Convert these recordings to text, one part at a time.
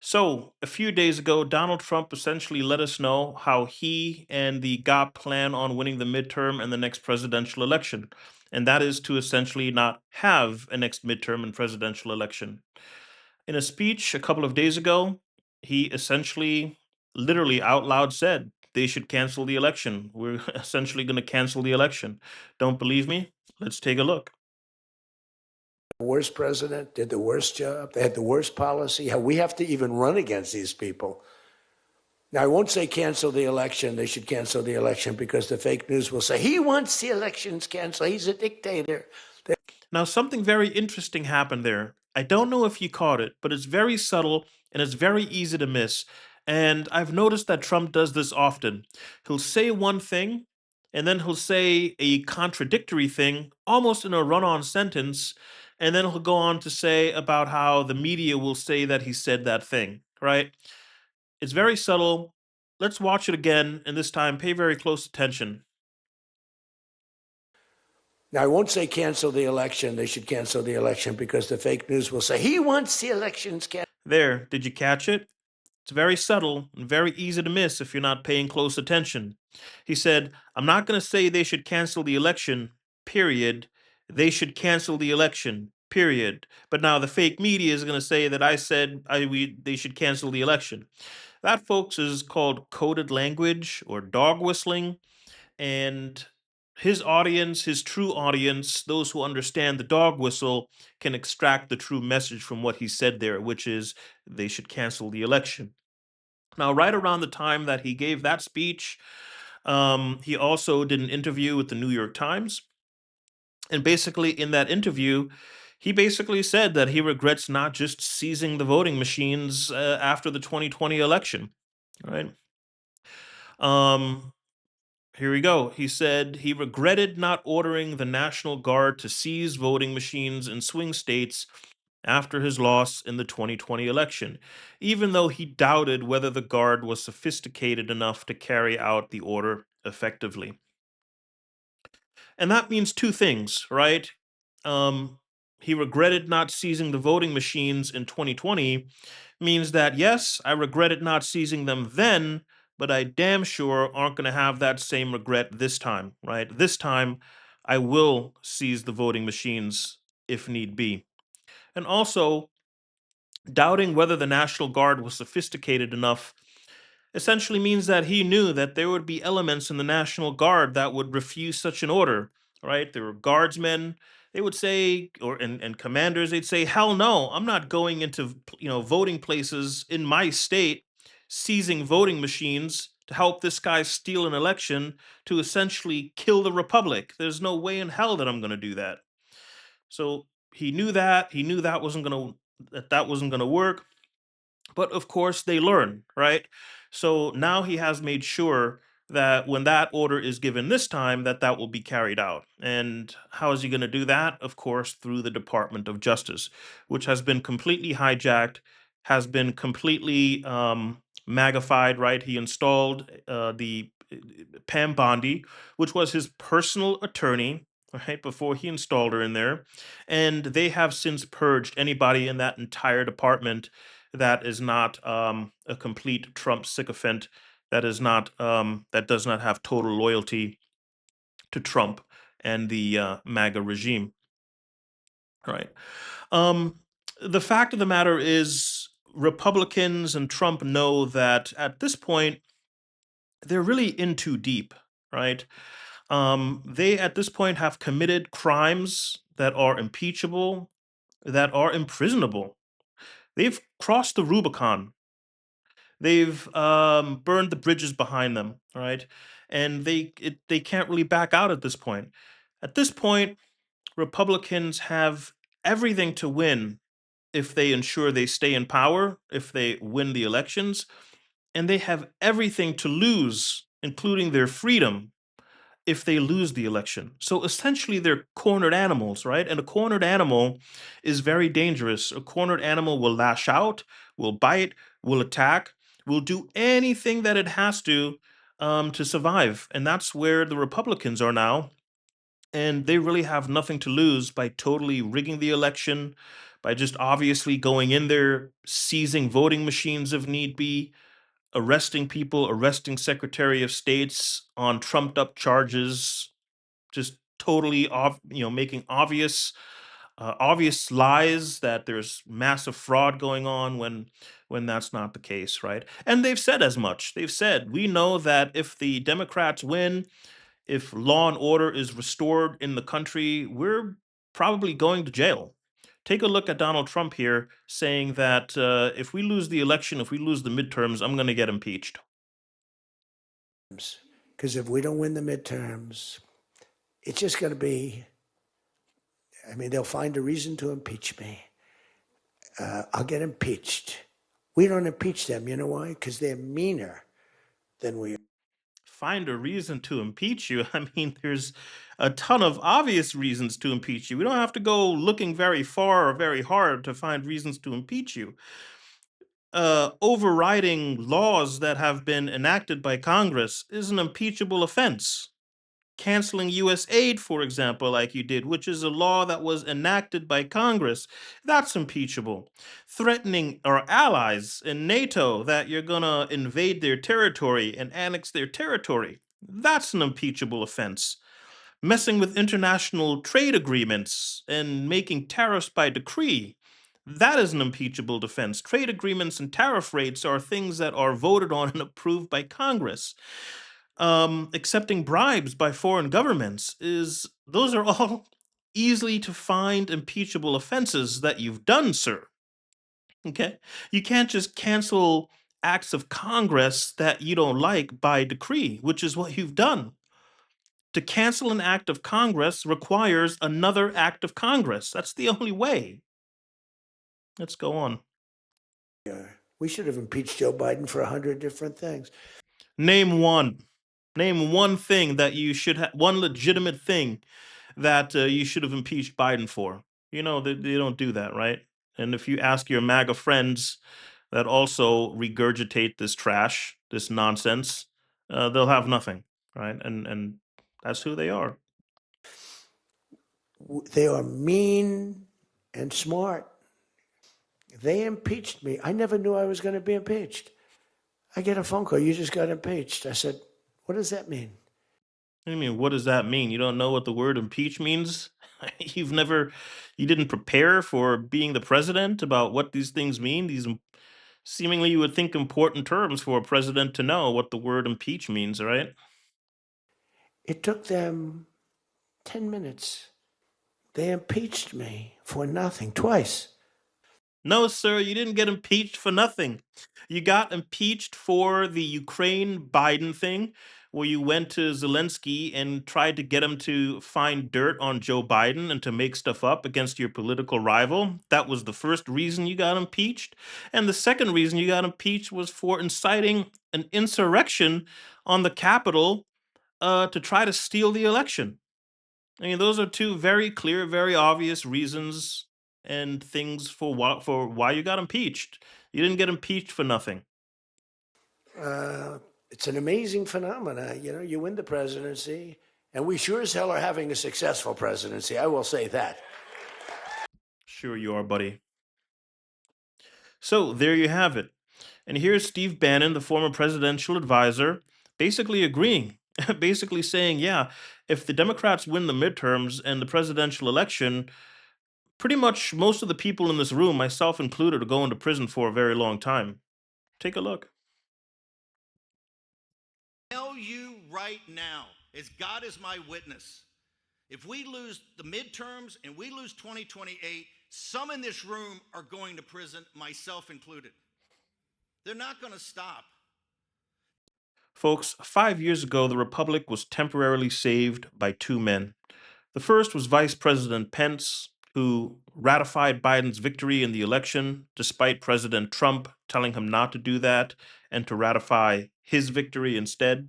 So, a few days ago, Donald Trump essentially let us know how he and the GOP plan on winning the midterm and the next presidential election. And that is to essentially not have a next midterm and presidential election. In a speech a couple of days ago, he essentially, literally out loud said they should cancel the election. We're essentially going to cancel the election. Don't believe me? Let's take a look. Worst president, did the worst job. They had the worst policy. How we have to even run against these people. Now, I won't say cancel the election. They should cancel the election because the fake news will say he wants the elections canceled. He's a dictator. Now, something very interesting happened there. I don't know if you caught it, but it's very subtle and it's very easy to miss. And I've noticed that Trump does this often. He'll say one thing and then he'll say a contradictory thing, almost in a run on sentence. And then he'll go on to say about how the media will say that he said that thing, right? It's very subtle. Let's watch it again, and this time pay very close attention. Now, I won't say cancel the election. They should cancel the election because the fake news will say he wants the elections canceled. There, did you catch it? It's very subtle and very easy to miss if you're not paying close attention. He said, I'm not going to say they should cancel the election, period. They should cancel the election, period. But now the fake media is going to say that I said they should cancel the election. That, folks, is called coded language or dog whistling. And his audience, his true audience, those who understand the dog whistle, can extract the true message from what he said there, which is they should cancel the election. Now, right around the time that he gave that speech, he also did an interview with the New York Times. And basically, in that interview, he basically said that he regrets not just seizing the voting machines after the 2020 election. Right. Um, Here we go. He said he regretted not ordering the National Guard to seize voting machines in swing states after his loss in the 2020 election, even though he doubted whether the Guard was sophisticated enough to carry out the order effectively. And that means two things, right? Um, he regretted not seizing the voting machines in 2020 means that, yes, I regretted not seizing them then, but I damn sure aren't going to have that same regret this time, right? This time, I will seize the voting machines if need be. And also, doubting whether the National Guard was sophisticated enough essentially means that he knew that there would be elements in the National Guard that would refuse such an order, right? There were guardsmen. They would say, and commanders, they'd say, "Hell no, I'm not going into voting places in my state, seizing voting machines to help this guy steal an election to essentially kill the republic. There's no way in hell that I'm going to do that." So he knew that. He knew that wasn't going to work, but of course they learn, right? So now he has made sure that when that order is given this time, that will be carried out. And how is he going to do that? Of course, through the Department of Justice, which has been completely hijacked, has been completely magnified, right? He installed the Pam Bondi, which was his personal attorney, right, before he installed her in there. And they have since purged anybody in that entire department that is not a complete Trump sycophant, that does not have total loyalty to Trump and the MAGA regime. Right. Um, the fact of the matter is, Republicans and Trump know that at this point they're really in too deep. Right. They at this point have committed crimes that are impeachable, that are imprisonable. They've crossed the Rubicon. They've burned the bridges behind them, all right? And they can't really back out at this point. At this point, Republicans have everything to win if they ensure they stay in power, if they win the elections, and they have everything to lose, including their freedom, if they lose the election. So essentially, they're cornered animals, right? And a cornered animal is very dangerous. A cornered animal will lash out, will bite, will attack, will do anything that it has to survive. And that's where the Republicans are now. And they really have nothing to lose by totally rigging the election, by just obviously going in there, seizing voting machines if need be, arresting people, arresting Secretary of States on trumped up charges, just totally off, making obvious lies that there's massive fraud going on when that's not the case, right? And they've said as much. They've said, we know that if the Democrats win, if law and order is restored in the country, we're probably going to jail. Take a look at Donald Trump here saying that if we lose the election, if we lose the midterms, I'm going to get impeached. Because if we don't win the midterms, it's just going to be, I mean, they'll find a reason to impeach me. I'll get impeached. We don't impeach them. You know why? Because they're meaner than we are. Find a reason to impeach you. I mean, there's a ton of obvious reasons to impeach you. We don't have to go looking very far or very hard to find reasons to impeach you. Overriding laws that have been enacted by Congress is an impeachable offense. Canceling US aid, for example, like you did, which is a law that was enacted by Congress, that's impeachable. Threatening our allies in NATO that you're going to invade their territory and annex their territory, that's an impeachable offense. Messing with international trade agreements and making tariffs by decree, that is an impeachable defense. Trade agreements and tariff rates are things that are voted on and approved by Congress. Accepting bribes by foreign governments is those are all easily to find impeachable offenses that you've done, sir. Okay, you can't just cancel acts of Congress that you don't like by decree, which is what you've done. To cancel an act of Congress requires another act of Congress. That's the only way. Let's go on. We should have impeached Joe Biden for 100 different things. Name one. Name one thing that you should have, one legitimate thing that you should have impeached Biden for. You know, they don't do that, right? And if you ask your MAGA friends that also regurgitate this trash, this nonsense, they'll have nothing, right? And that's who they are. They are mean and smart. They impeached me. I never knew I was going to be impeached. I get a phone call. You just got impeached. I said, what does that mean? I mean, what does that mean? You don't know what the word impeach means? You didn't prepare for being the president about what these things mean? Seemingly you would think important terms for a president to know what the word impeach means, right? It took them 10 minutes. They impeached me for nothing twice. No, sir, you didn't get impeached for nothing. You got impeached for the Ukraine Biden thing, where you went to Zelensky and tried to get him to find dirt on Joe Biden and to make stuff up against your political rival. That was the first reason you got impeached. And the second reason you got impeached was for inciting an insurrection on the Capitol to try to steal the election. I mean, those are two very clear, very obvious reasons and things for why you got impeached. You didn't get impeached for nothing. It's an amazing phenomena. You know, you win the presidency, and we sure as hell are having a successful presidency. I will say that. Sure you are, buddy. So there you have it. And here's Steve Bannon, the former presidential advisor, basically agreeing, basically saying, yeah, if the Democrats win the midterms and the presidential election, pretty much most of the people in this room, myself included, are going to prison for a very long time. Take a look. Tell you right now, as God is my witness, if we lose the midterms and we lose 2028, some in this room are going to prison, myself included. They're not going to stop. Folks, 5 years ago, the Republic was temporarily saved by two men. The first was Vice President Pence, who ratified Biden's victory in the election, despite President Trump telling him not to do that and to ratify his victory instead.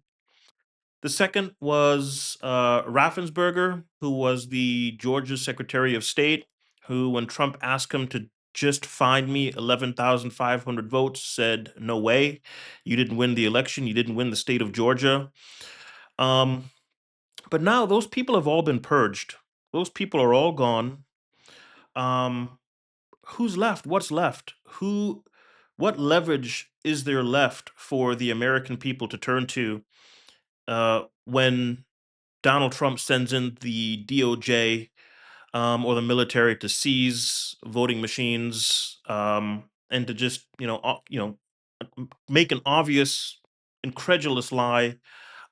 The second was Raffensperger, who was the Georgia Secretary of State, who, when Trump asked him to just find me 11,500 votes, said, no way. You didn't win the election. You didn't win the state of Georgia. Um, but now those people have all been purged. Those people are all gone. Um, who's left? What's left? What leverage is there left for the American people to turn to when Donald Trump sends in the DOJ or the military to seize voting machines and to just make an obvious, incredulous lie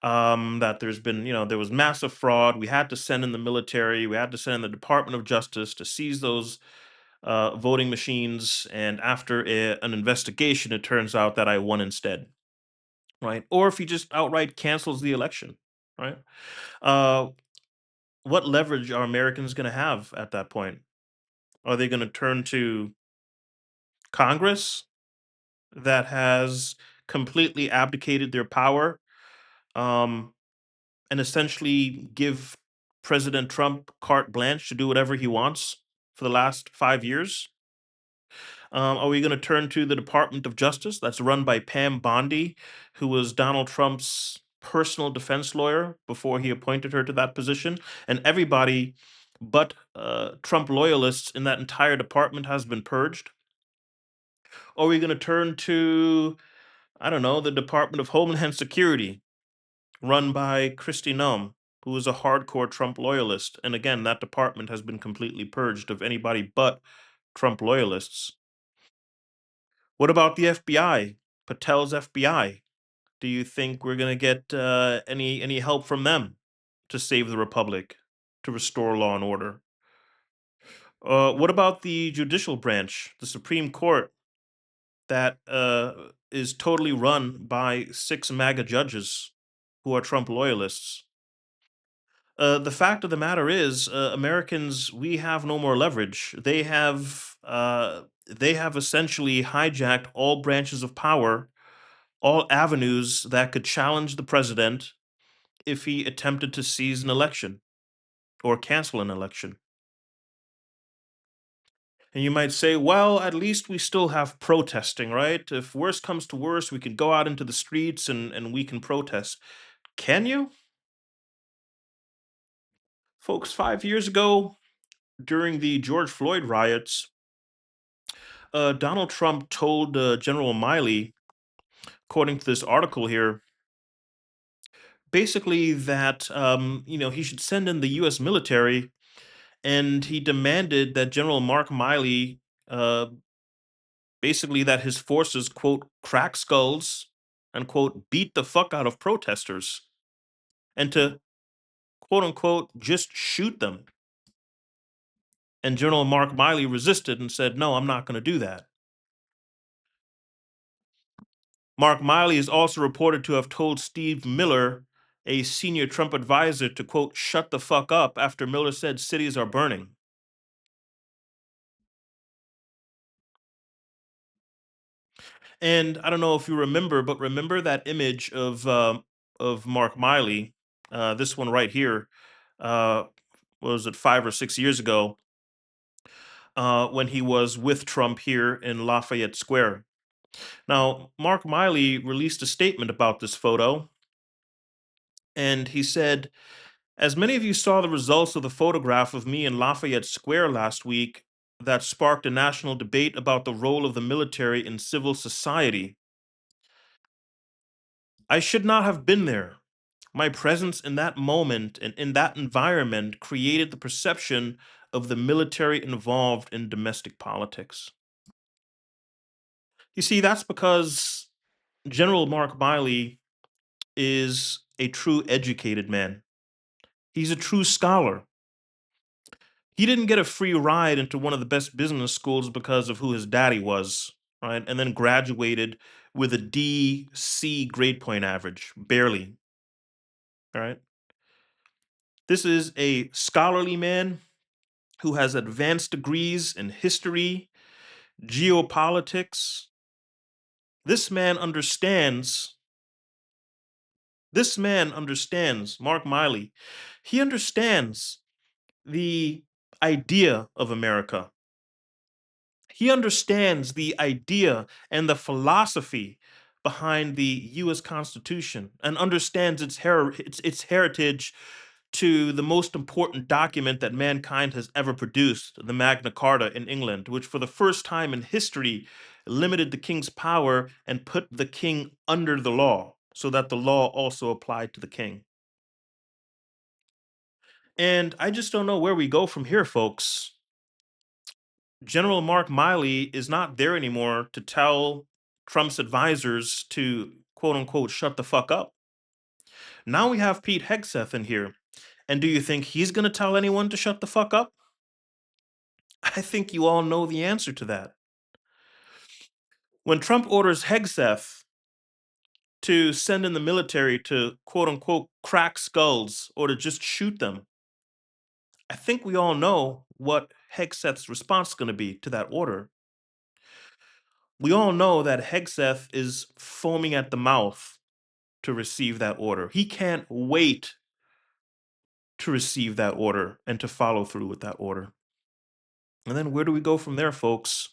that there's been, there was massive fraud. We had to send in the military, we had to send in the Department of Justice to seize those voting machines. And after an investigation, it turns out that I won instead, right? Or if he just outright cancels the election, right? Uh, what leverage are Americans going to have at that point? Are they going to turn to Congress that has completely abdicated their power um, and essentially give President Trump carte blanche to do whatever he wants for the last 5 years? Are we going to turn to the Department of Justice that's run by Pam Bondi, who was Donald Trump's personal defense lawyer before he appointed her to that position? And everybody but Trump loyalists in that entire department has been purged? Or are we going to turn to, I don't know, the Department of Homeland Security, run by Kristi Noem, who is a hardcore Trump loyalist? And again, that department has been completely purged of anybody but Trump loyalists. What about the FBI, Patel's FBI? Do you think we're going to get any help from them to save the republic, to restore law and order? What about the judicial branch, the Supreme Court, that is totally run by six MAGA judges who are Trump loyalists? The fact of the matter is, Americans, we have no more leverage. They have essentially hijacked all branches of power, all avenues that could challenge the president if he attempted to seize an election or cancel an election. And you might say, well, at least we still have protesting, right? If worse comes to worse, we can go out into the streets and we can protest. Can you? Folks, 5 years ago, during the George Floyd riots, Donald Trump told General Miley, according to this article here, basically that he should send in the U.S. military, and he demanded that General Mark Miley, uh, basically that his forces quote crack skulls and quote beat the fuck out of protesters, and to quote unquote just shoot them. And General Mark Miley resisted and said, "No, I'm not going to do that." Mark Miley is also reported to have told Steve Miller, a senior Trump advisor, to quote, shut the fuck up after Miller said cities are burning. And I don't know if you remember, but remember that image of Mark Miley, this one right here, uh, what was it, 5 or 6 years ago, when he was with Trump here in Lafayette Square. Now, Mark Miley released a statement about this photo, and he said, as many of you saw the results of the photograph of me in Lafayette Square last week that sparked a national debate about the role of the military in civil society, I should not have been there. My presence in that moment and in that environment created the perception of the military involved in domestic politics. You see, that's because General Mark Miley is a true educated man. He's a true scholar. He didn't get a free ride into one of the best business schools because of who his daddy was, right? And then graduated with a D.C. grade point average, barely, all right? This is a scholarly man who has advanced degrees in history, geopolitics. This man understands, Mark Miley. He understands the idea of America. He understands the idea and the philosophy behind the U.S. Constitution and understands its heritage to the most important document that mankind has ever produced, the Magna Carta in England, which for the first time in history limited the king's power and put the king under the law so that the law also applied to the king. And I just don't know where we go from here, folks. General Mark Milley is not there anymore to tell Trump's advisors to quote unquote shut the fuck up. Now we have Pete Hegseth in here. And do you think he's going to tell anyone to shut the fuck up? I think you all know the answer to that. When Trump orders Hegseth to send in the military to quote unquote crack skulls or to just shoot them, I think we all know what Hegseth's response is going to be to that order. We all know that Hegseth is foaming at the mouth to receive that order. He can't wait to receive that order and to follow through with that order. And then where do we go from there, folks?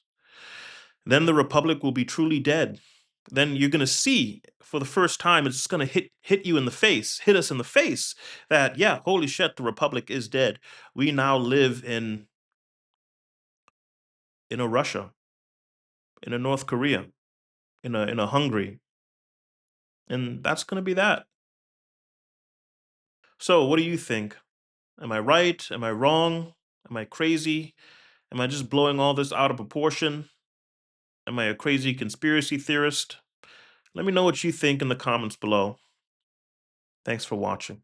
Then the republic will be truly dead. Then you're going to see for the first time, it's just going to hit you in the face, hit us in the face that, yeah, holy shit, the republic is dead. We now live in a Russia, in a North Korea, in a Hungary. And that's going to be that. So what do you think? Am I right? Am I wrong? Am I crazy? Am I just blowing all this out of proportion? Am I a crazy conspiracy theorist? Let me know what you think in the comments below. Thanks for watching.